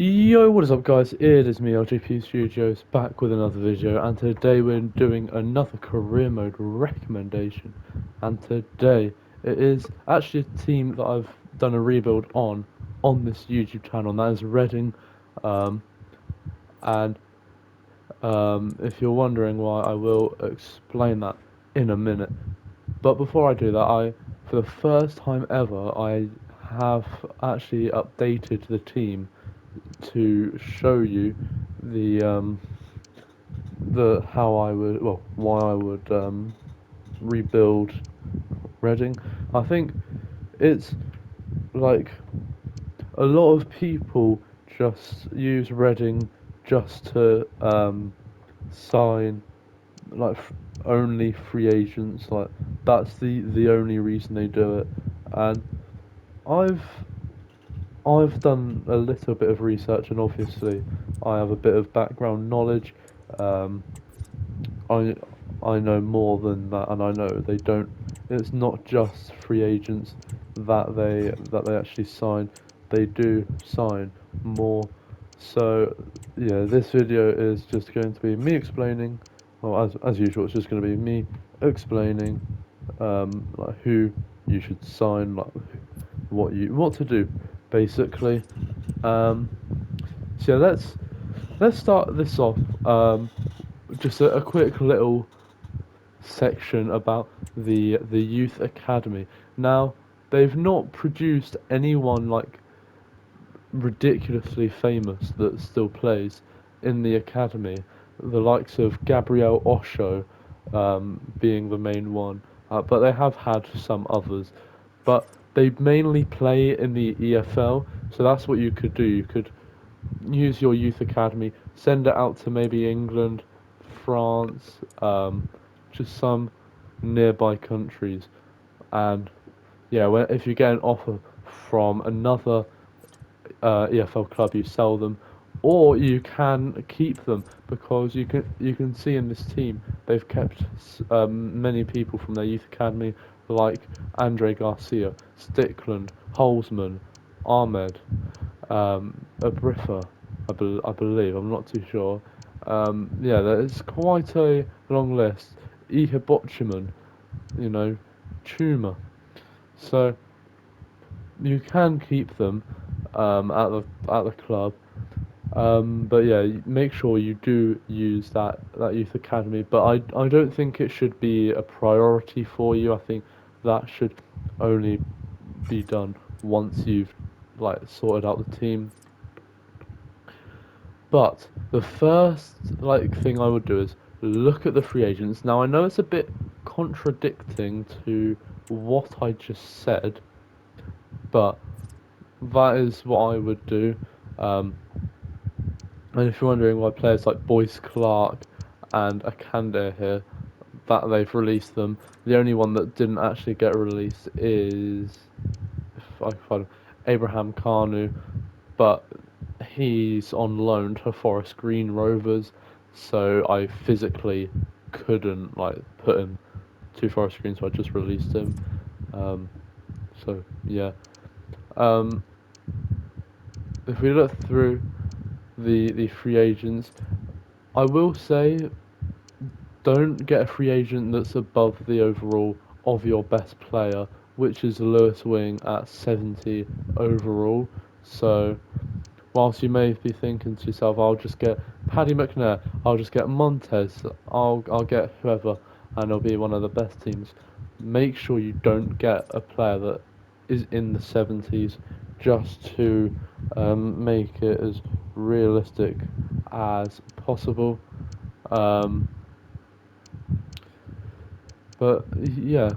Yo, what is up guys? It is me, LGP Studios, back with another video, and today we're doing another career mode recommendation. And today it is actually a team that I've done a rebuild on this YouTube channel, and that is Reading. Um, and if you're wondering why, I will explain that in a minute. But before I do that, for the first time ever, I have actually updated the team to show you the the how I would why I would rebuild Reading. I think it's like a lot of people just use Reading just to sign like only free agents. Like that's the only reason they do it. And I've I've done a little bit of research, and obviously I have a bit of background knowledge. Um, I I know more than that, and I know they don't. It's not just free agents that they actually sign. They do sign more. So yeah, this video is just going to be me explaining. Well, as usual, it's just going to be me explaining like who you should sign, like what to do, basically. Um, so yeah, let's start this off. Just a quick little section about the youth academy. Now, they've not produced anyone like ridiculously famous that still plays in the academy. The likes of Gabriel Osho being the main one, but they have had some others. But they mainly play in the EFL, so that's what you could do. You could use your youth academy, send it out to maybe England, France, just some nearby countries, and yeah, if you get an offer from another EFL club, you sell them, or you can keep them because you can see in this team they've kept many people from their youth academy like Andre Garcia, Stickland, Holzman, Ahmed, Abrifa, I believe. I'm not too sure. Yeah, there's quite a long list. Ihe Botchaman, you know, Chuma. So you can keep them at the club. But yeah, make sure you do use that youth academy. But I don't think it should be a priority for you. I think that should only be done once you've like sorted out the team. But the first like thing I would do is look at the free agents. Now I know it's a bit contradicting to what I just said, but that is what I would do. Um, and if you're wondering why players like Boyce Clark and Akande here, that they've released them, the only one that didn't actually get released is if I can find him, Abraham Kanu, but he's on loan to Forest Green Rovers, so I physically couldn't like put him to Forest Green, so I just released him. Um, so yeah. Um, if we look through the free agents, I will say don't get a free agent that's above the overall of your best player, which is Lewis Wing at 70 overall. So whilst you may be thinking to yourself, I'll just get Paddy McNair, I'll just get Montez, I'll get whoever, and it'll be one of the best teams. Make sure you don't get a player that is in the 70s, just to make it as realistic as possible. Um, but yeah,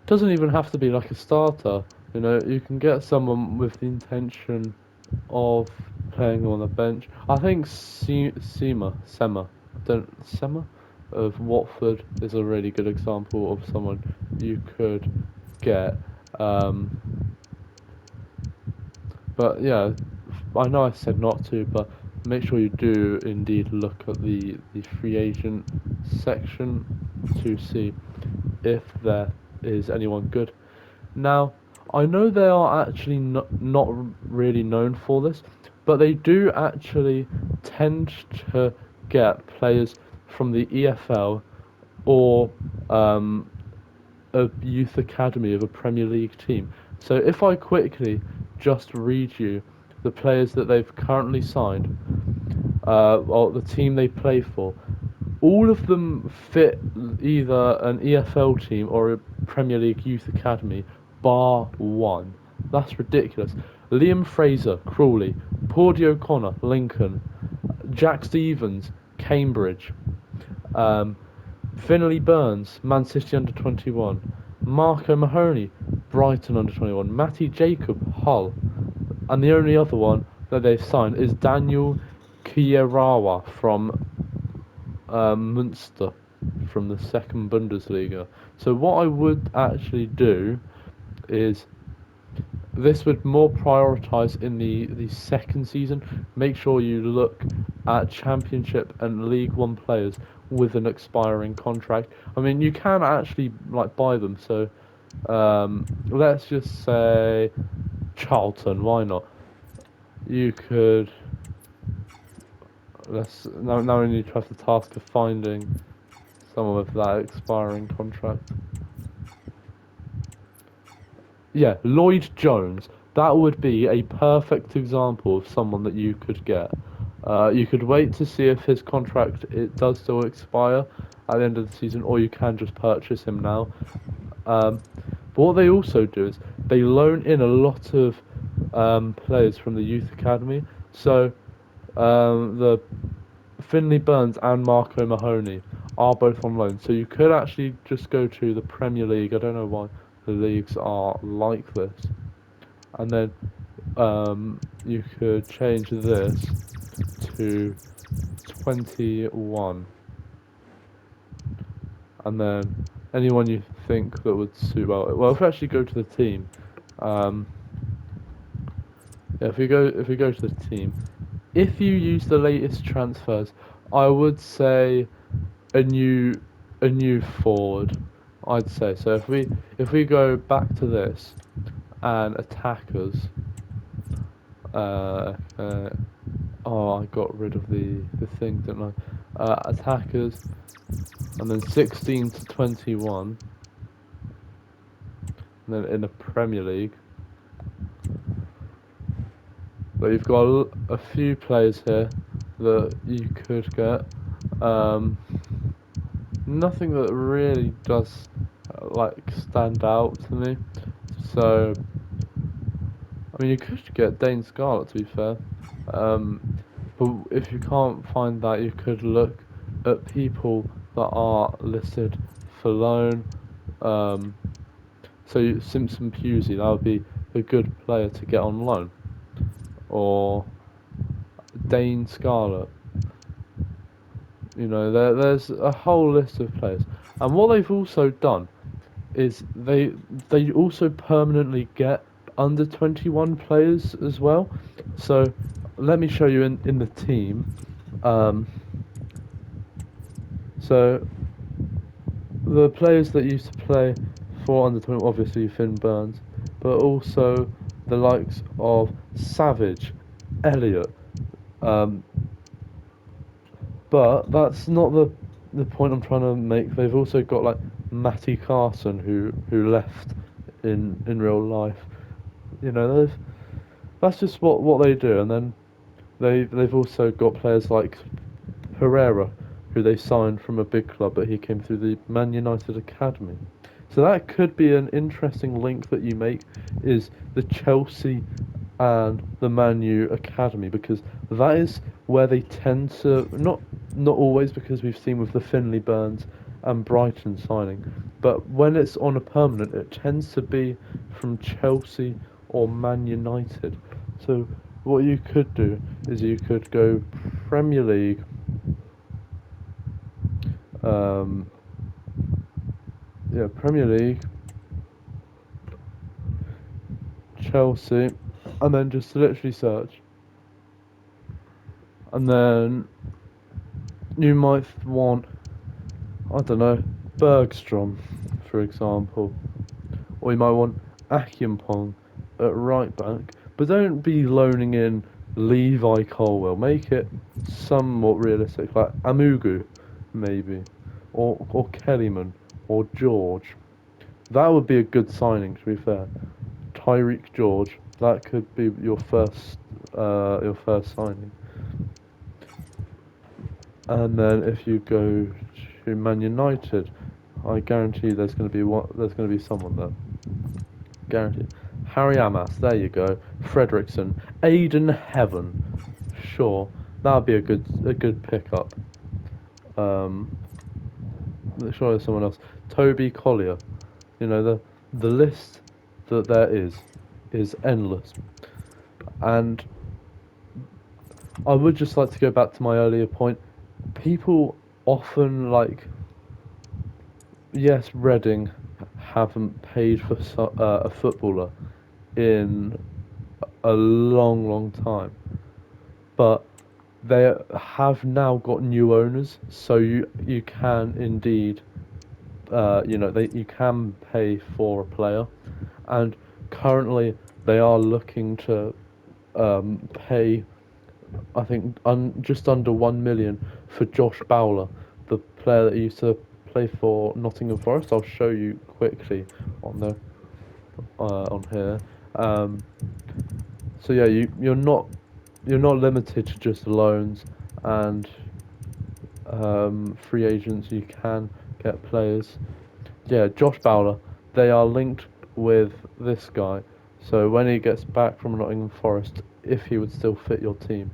doesn't even have to be like a starter. You know, you can get someone with the intention of playing on the bench. I think Sema of Watford is a really good example of someone you could get. Um, but yeah, I know I said not to, but make sure you do indeed look at the free agent section to see if there is anyone good. Now, I know they are actually not really known for this, but they do actually tend to get players from the EFL or a youth academy of a Premier League team. So if I quickly just read you the players that they've currently signed, or the team they play for, all of them fit either an EFL team or a Premier League youth academy, bar one. That's ridiculous. Liam Fraser, Crawley, Pordy O'Connor, Lincoln, Jack Stevens, Cambridge, um, Finley Burns, Man City under 21. Marco Mahoney, Brighton under 21. Matty Jacob, Hull. And the only other one that they've signed is Daniel Kierawa from Munster, from the second Bundesliga. So what I would actually do is this would more prioritise in the second season. Make sure you look at Championship and League One players with an expiring contract. I mean, you can actually like buy them. So let's just say Charlton. Why not? You could. Let's now we need to have the task of finding someone with that expiring contract. Yeah, Lloyd Jones. That would be a perfect example of someone that you could get. You could wait to see if his contract it does still expire at the end of the season, or you can just purchase him now. But what they also do is they loan in a lot of players from the youth academy. So the Finley Burns and Marco Mahoney are both on loan. So you could actually just go to the Premier League. I don't know why the leagues are like this. And then you could change this to 21. And then anyone you think that would suit well, if we actually go to the team, yeah, if we go to the team, if you use the latest transfers, I would say a new a new forward. I'd say so. If we go back to this and attackers, uh, uh, oh, I got rid of the thing, didn't I? Attackers, and then 16 to 21, and then in the Premier League. But you've got a few players here that you could get. Nothing that really does like stand out to me. So, I mean, you could get Dane Scarlett to be fair. But if you can't find that, you could look at people that are listed for loan. So Simpson Pusey, that would be a good player to get on loan. Or Dane Scarlett. You know, there's a whole list of players. And what they've also done is they also permanently get under 21 players as well. So let me show you in the team. So the players that used to play for under 20, obviously Finn Burns, but also the likes of Savage, Elliott. Um, but that's not the point I'm trying to make. They've also got like Matty Carson who left in real life. You know, that's just what they do, and then they've also got players like Herrera, who they signed from a big club, but he came through the Man United academy. So that could be an interesting link that you make, is the Chelsea and the Man U academy, because that is where they tend to not always, because we've seen with the Finley Burns and Brighton signing, but when it's on a permanent, it tends to be from Chelsea or Man United. So what you could do is you could go Premier League, um, Premier League, Chelsea, and then just literally search. And then you might want, I don't know, Bergstrom, for example. Or you might want Akimpong at right back. But don't be loaning in Levi Colwell. Make it somewhat realistic, like Amugu, maybe, or Kellyman, or George. That would be a good signing, to be fair. Tyreek George. That could be your first signing. And then if you go to Man United, I guarantee there's going to be someone there. Guaranteed. Harry Amas, there you go. Fredrickson, Aiden Heaven. Sure, that would be a good pickup. Um, sure, there's someone else. Toby Collier. You know the list that there is endless. And I would just like to go back to my earlier point. People often yes, Reading haven't paid for a footballer in a long, long time, but they have now got new owners, so you can indeed, you can pay for a player, and currently they are looking to pay, I think, just under 1 million for Josh Bowler, the player that used to play for Nottingham Forest. I'll show you quickly on the on here. Um, so yeah, you're not limited to just loans and free agents. You can get players. Yeah, Josh Bowler. They are linked with this guy. So when he gets back from Nottingham Forest, if he would still fit your team,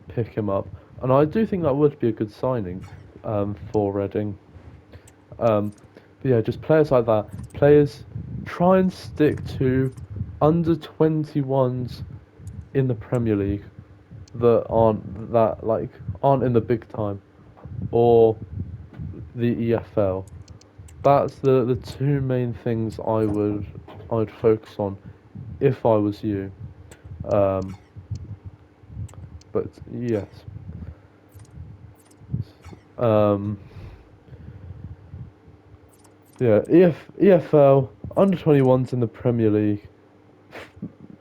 pick him up. And I do think that would be a good signing for Reading. Um, but yeah, just players like that. Players try and stick to under 21s in the Premier League that aren't in the big time or the EFL. That's the two main things I'd focus on if I was you. Um, but yes. Um, yeah, EFL under 21s in the Premier League.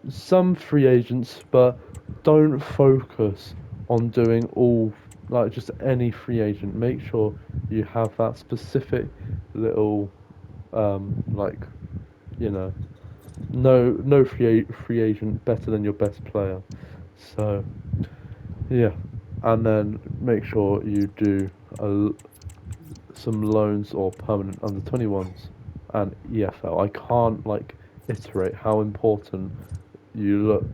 Some free agents, but don't focus on doing all just any free agent. Make sure you have that specific little like you know no free agent better than your best player. So yeah, and then make sure you do a, some loans or permanent under 21s and EFL. I can't iterate how important you look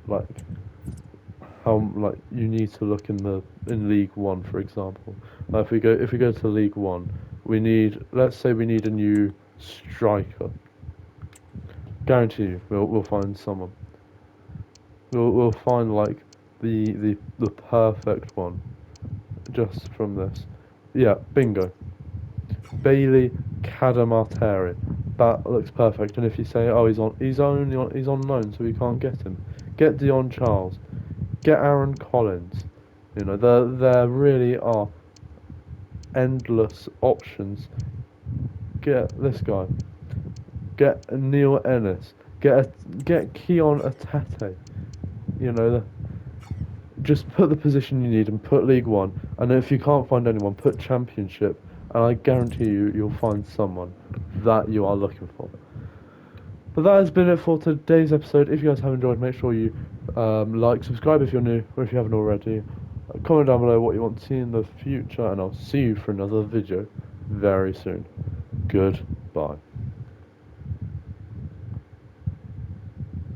how you need to look in League One, for example. If we go to League One, let's say we need a new striker. Guarantee you, we'll find someone. We'll find the perfect one just from this. Yeah, bingo. Bailey Cadamarteri. That looks perfect. And if you say, oh, he's on loan, so we can't get him. Get Dion Charles. Get Aaron Collins. You know, there really are endless options. Get this guy. Get Neil Ennis. Get Keon Atete. You know, just put the position you need and put League One. And if you can't find anyone, put Championship. And I guarantee you'll find someone that you are looking for. But that has been it for today's episode. If you guys have enjoyed, make sure you subscribe if you're new, or if you haven't already. Comment down below what you want to see in the future, and I'll see you for another video very soon. Goodbye.